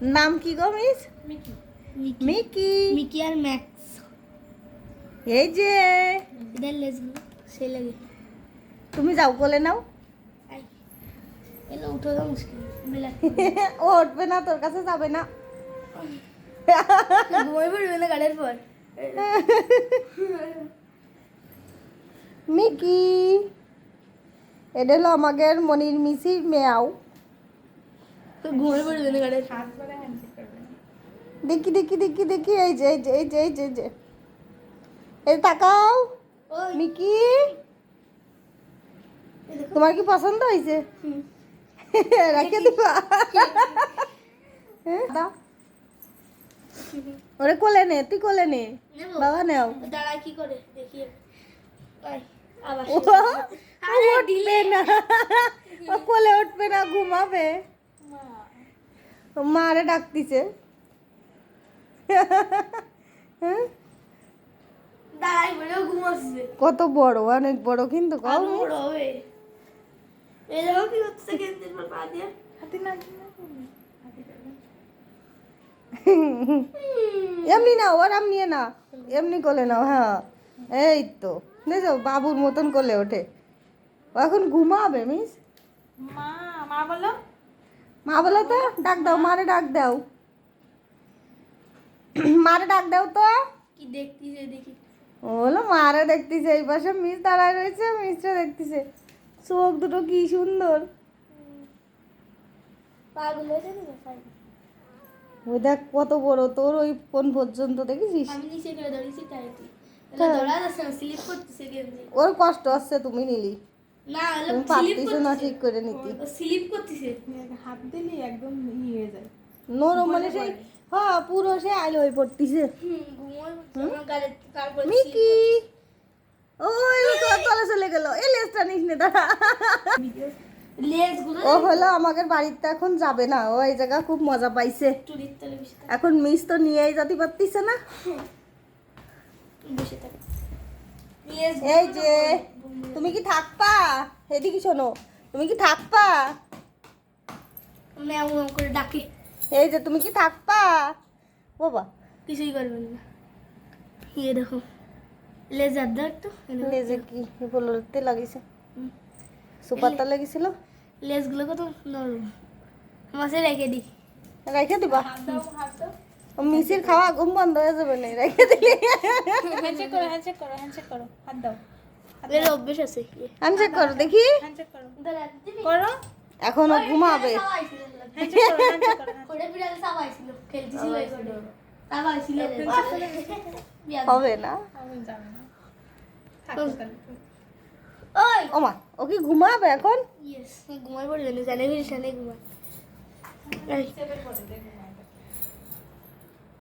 নাম কি গো miss? Mickey Mickey. Mickey আর max. এই যে इधर লেজগুলো সেই লাগে। তুমি যাও কোলে নাও। এলো উঠো তো মুশকিল মিলা। ও উঠবে না, তোর কাছে যাবে না। ঘুমাই পড়বে না গাড়ির পর। মিকি, এটা হলো আমাদের মনির মিসির মেয়াও। ঘুমাই পড়বে না গাড়ির। হাত ধরে হ্যান্ডশেক করবে। দেখি দেখি দেখি দেখি, এই যে এই যে এই যে এই যে এই যে, এই তাকাও ওই মিকি, তোমার কি পছন্দ হয়েছে? রেখে দিবা? হ্যাঁ, দাও। ওরে কোলে নে, তুই কোলে নে। নেবো? বাবা নাও। দাঁড়া কি করে দেখি। ওই আবার ও উঠবে না, ও কোলে উঠবে না, ঘুমাবে। মারে ডাকতিছে। হ্যাঁ? দাঁড়াই বলেও ঘুমাচ্ছে। কত বড়, অনেক বড় কিন্তু কম। আরো বড় হবে। এই দেখো কি হচ্ছে কেন্দ্রের পর পা দিয়ে। হাতি না হাতি করবে। এমনি নাও, ওরম নিয়ে না, এমনি কোলে নাও। হ্যাঁ, এই তো দেখো বাবুর মতন কোলে ওঠে। ও এখন ঘুমাবে মিস। মা মা বলো। মা বলো তো, ডাক দাও, মারে ডাক দাও। মারে ডাক দাও তো। কি দেখতিছে দেখি। ও হলো মারে দেখতেছে, এই পাশে মিস দাঁড়ায় রয়েছে, মিসটা দেখতেছে। চোখ দুটো কি সুন্দর। পাগুলো জানি না পাই। ওই দেখ কত বড়, তোর ওই কোন পর্যন্ত দেখেছিস? আমি নিচে করে ধরেছি তাই কি। হ্যাঁ। এটা ধরা যাচ্ছে না, স্লিপ করতেছে গেঞ্জি। ওর কষ্ট হচ্ছে, তুমি নিলি। না হলো তুমি স্লিপ পারতিস না করতেছে। ঠিক করে নিতি। ও স্লিপ করতেছে। হাত দিলি একদম হয়ে যায়। নরম মানে সেই, হ্যাঁ পুরো সে আইলো হয়ে পড়তিছে। ঘুমোয় আমার গালে তারপর মিকি, ওই তলে চলে গেল। এই লেজটা নিস নে, দাঁড়া। লেজ গুলো ও হলো আমাদের বাড়িতে এখন যাবে না, ও এই জায়গা খুব মজা পাইছে। টুরির তলে বসে থাকে। এখন মিস তো নিয়েই যেতে পারতিছে না। বসে থাকে। লেজ এই যে তুমি কি থাকবা? এদিকে শোনো, তুমি কি থাকবা? ম্যাম করে ডাকে। এই যে তুমি কি থাকবা? বাবা কিছুই করবেন না। ইয়ে দেখো লেজার দাগ তো লেজে কি বলতে লাগিছে? সুপারটা লেগেছিল। লেজগুলো কত নরম। মাছে রেখে দিই। রেখে দিবা? হাত দাও হাত দাও। ও মিসির খাওয়া ঘুম বন্ধ হয়ে যাবে না রেখে দিলে। হ্যান্ডশেক করো হ্যান্ডশেক করো হ্যান্ডশেক করো। হাত দাও। এর অভ্যেস আছে। আনচেক করো দেখি। হ্যান্ডশেক করো। করো। এখন ও ঘুমাবে। হ্যান্ডশেক করো হ্যান্ডশেক করো। কোড়ে বিড়াল সবাই ছিল। খেলতেছিল এই করে। সবাই ছিল। হবে না। আমি জানি না। থাকো তাহলে। ওই ওমা, ও কি ঘুমাবে এখন? ইয়েস ঘুমাই পড়বে না জানে বিশালে ঘুমায়। এই চেপে পড়ে দেখো।